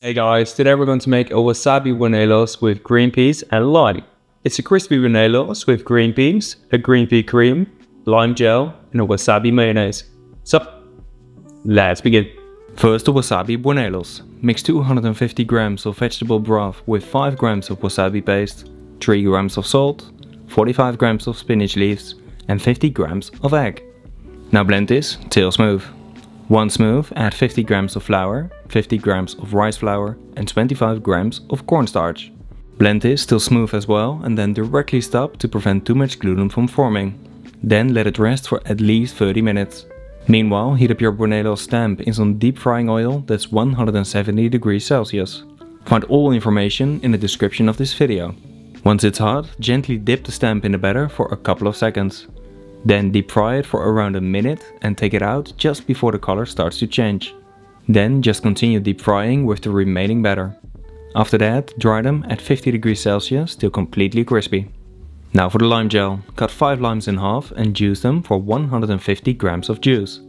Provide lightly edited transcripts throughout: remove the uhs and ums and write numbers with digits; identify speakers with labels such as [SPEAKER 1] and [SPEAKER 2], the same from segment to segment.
[SPEAKER 1] Hey guys, today we're going to make a wasabi buñuelos with green peas and lime. It's a crispy buñuelos with green peas, a green pea cream, lime gel and a wasabi mayonnaise. So, let's begin. First, the wasabi buñuelos. Mix 250 grams of vegetable broth with 5 grams of wasabi paste, 3 grams of salt, 45 grams of spinach leaves and 50 grams of egg. Now blend this till smooth. Once smooth, add 50 grams of flour, 50 grams of rice flour and 25 grams of cornstarch. Blend this till smooth as well and then directly stop to prevent too much gluten from forming. Then let it rest for at least 30 minutes. Meanwhile, heat up your buñuelos stamp in some deep frying oil that's 170 degrees Celsius. Find all information in the description of this video. Once it's hot, gently dip the stamp in the batter for a couple of seconds. Then deep fry it for around a minute and take it out just before the color starts to change. Then just continue deep frying with the remaining batter. After that, dry them at 50 degrees Celsius till completely crispy. Now for the lime gel. Cut 5 limes in half and juice them for 150 grams of juice.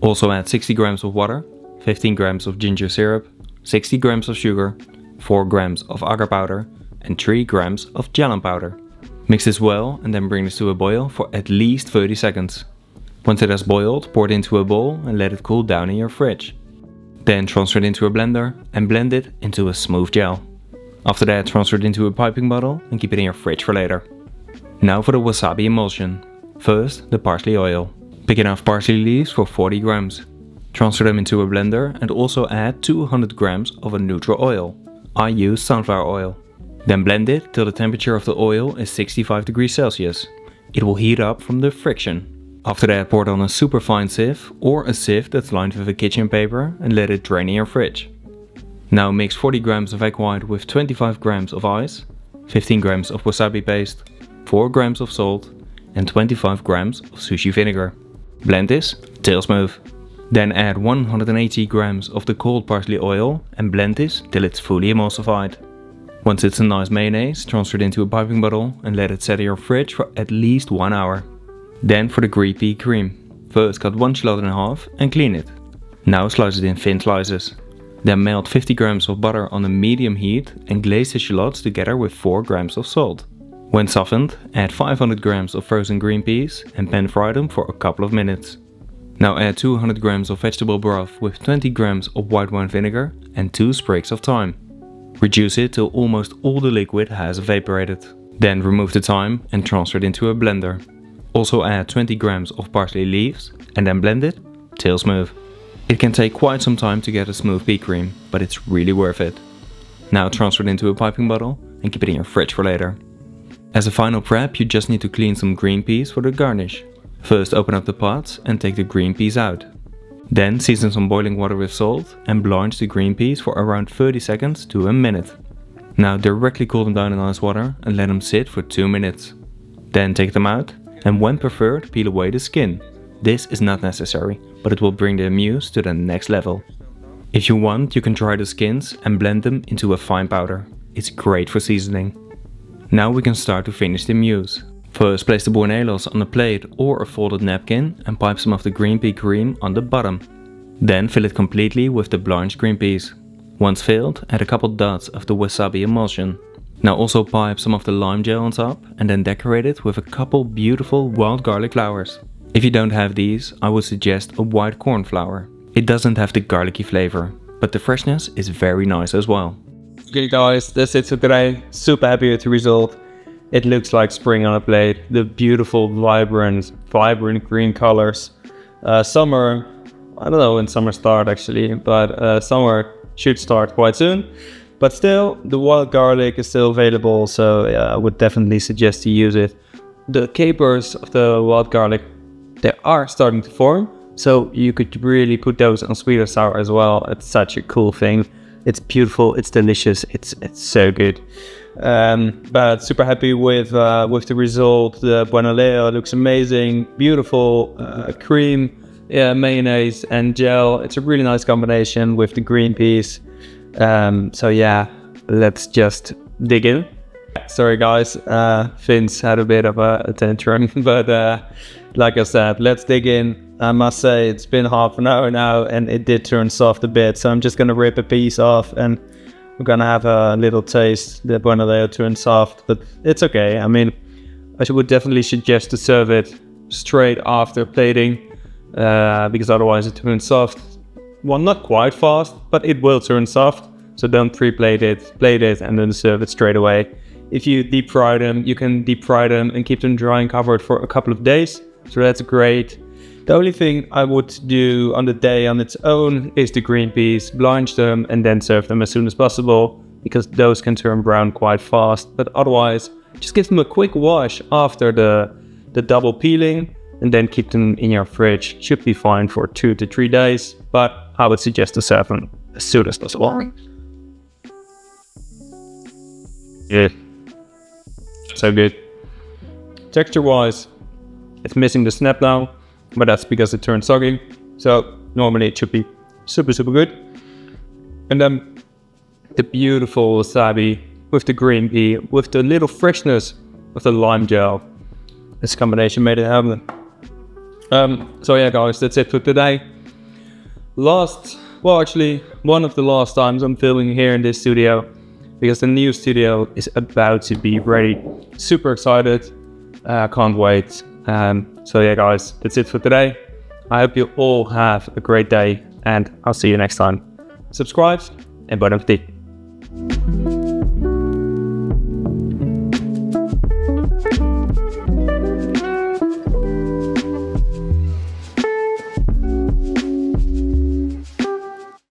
[SPEAKER 1] Also add 60 grams of water, 15 grams of ginger syrup, 60 grams of sugar, 4 grams of agar powder and 3 grams of gelatin powder. Mix this well and then bring this to a boil for at least 30 seconds. Once it has boiled, pour it into a bowl and let it cool down in your fridge. Then transfer it into a blender and blend it into a smooth gel. After that, transfer it into a piping bottle and keep it in your fridge for later. Now for the wasabi emulsion. First, the parsley oil. Pick enough parsley leaves for 40 grams. Transfer them into a blender and also add 200 grams of a neutral oil. I use sunflower oil. Then blend it till the temperature of the oil is 65 degrees Celsius. It will heat up from the friction. After that, pour it on a super fine sieve or a sieve that's lined with a kitchen paper and let it drain in your fridge. Now mix 40 grams of egg white with 25 grams of ice, 15 grams of wasabi paste, 4 grams of salt and 25 grams of sushi vinegar. Blend this till smooth. Then add 180 grams of the cold parsley oil and blend this till it's fully emulsified. Once it's a nice mayonnaise, transfer it into a piping bottle and let it set in your fridge for at least 1 hour. Then for the green pea cream. First cut 1 shallot in half and clean it. Now slice it in thin slices. Then melt 50 grams of butter on a medium heat and glaze the shallots together with 4 grams of salt. When softened, add 500 grams of frozen green peas and pan fry them for a couple of minutes. Now add 200 grams of vegetable broth with 20 grams of white wine vinegar and 2 sprigs of thyme. Reduce it till almost all the liquid has evaporated. Then remove the thyme and transfer it into a blender. Also add 20 grams of parsley leaves and then blend it till smooth. It can take quite some time to get a smooth pea cream, but it's really worth it. Now transfer it into a piping bottle and keep it in your fridge for later. As a final prep, you just need to clean some green peas for the garnish. First open up the pot and take the green peas out. Then season some boiling water with salt and blanch the green peas for around 30 seconds to a minute. Now directly cool them down in ice water and let them sit for 2 minutes. Then take them out and when preferred peel away the skin. This is not necessary, but it will bring the amuse to the next level. If you want, you can dry the skins and blend them into a fine powder. It's great for seasoning. Now we can start to finish the amuse. First, place the buñuelos on a plate or a folded napkin and pipe some of the green pea cream on the bottom. Then fill it completely with the blanched green peas. Once filled, add a couple dots of the wasabi emulsion. Now also pipe some of the lime gel on top and then decorate it with a couple beautiful wild garlic flowers. If you don't have these, I would suggest a white corn flower. It doesn't have the garlicky flavor, but the freshness is very nice as well. Okay guys, that's it for today. Super happy with the result. It looks like spring on a plate. The beautiful, vibrant green colors. Summer, I don't know when summer starts actually, but summer should start quite soon. But still, the wild garlic is still available, so yeah, I would definitely suggest to use it. The capers of the wild garlic, they are starting to form, so you could really put those on sweet or sour as well. It's such a cool thing. It's beautiful, it's delicious, it's so good. But super happy with the result. The buñuelo looks amazing, beautiful cream, mayonnaise and gel. It's a really nice combination with the green peas. So yeah, let's just dig in. Sorry guys, Vince had a bit of a tantrum, but like I said, let's dig in. I must say it's been half an hour now and it did turn soft a bit. So I'm just gonna rip a piece off and we're gonna have a little taste that when they turn soft, but it's okay. I mean, I would definitely suggest to serve it straight after plating because otherwise it turns soft. Well, not quite fast, but it will turn soft. So don't pre-plate it, plate it, and then serve it straight away. If you deep fry them, you can deep fry them and keep them dry and covered for a couple of days. So that's great. The only thing I would do on the day on its own is the green peas, blanch them and then serve them as soon as possible because those can turn brown quite fast. But otherwise, just give them a quick wash after the double peeling and then keep them in your fridge. Should be fine for 2 to 3 days, but I would suggest to serve them as soon as possible. Yeah, so good. Texture-wise, it's missing the snap now, but that's because it turned soggy. So normally it should be super, super good. And then the beautiful wasabi with the green pea, with the little freshness of the lime gel. This combination made it happen. So yeah guys, that's it for today. Actually one of the last times I'm filming here in this studio because the new studio is about to be ready. Super excited, can't wait. So yeah guys, that's it for today. I hope you all have a great day and I'll see you next time. Subscribe and bon appetit.